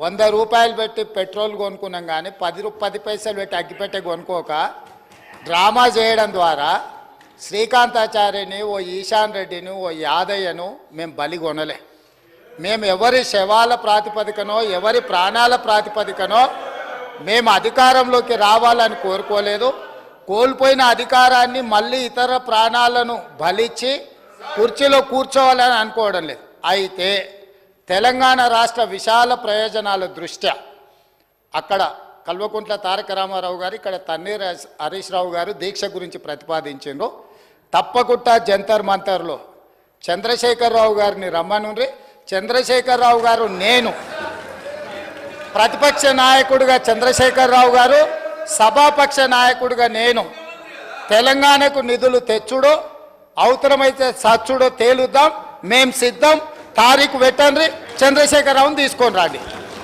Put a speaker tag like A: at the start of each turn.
A: 100 రూపాయలు పెట్టి పెట్రోల్ కొనుక్కున్నాం కానీ 10 పైసలు పెట్టి అగ్గిపెట్టె కొనుక్కోక డ్రామా చేయడం ద్వారా శ్రీకాంతాచార్యని, ఓ ఈశాన్ రెడ్డిని, ఓ యాదయ్యను మేము బలి కొనలే. మేము ఎవరి శవాల ప్రాతిపదికనో ఎవరి ప్రాణాల ప్రాతిపదికనో మేము అధికారంలోకి రావాలని కోరుకోలేదు. కోల్పోయిన అధికారాన్ని మళ్ళీ ఇతర ప్రాణాలను బలిచ్చి కుర్చీలో కూర్చోవాలని అనుకోవడం లేదు. అయితే తెలంగాణ రాష్ట్ర విశాల ప్రయోజనాల దృష్ట్యా అక్కడ కల్వకుంట్ల తారక రామారావు గారు, ఇక్కడ తన్నీర్ హరీష్ రావు గారు దీక్ష గురించి ప్రతిపాదించారు. తప్పకుండా జంతర్ మంతర్లో చంద్రశేఖరరావు గారిని రమ్మనుండ్రి. చంద్రశేఖరరావు గారు, నేను ప్రతిపక్ష నాయకుడిగా చంద్రశేఖరరావు గారు, సభాపక్ష నాయకుడిగా నేను తెలంగాణకు నిధులు తెచ్చుడో అవసరమైతే సచ్చుడో తేలుద్దాం. మేం సిద్ధం. తారీఖు పెట్టండి, చంద్రశేఖరరావుని తీసుకొని రండి.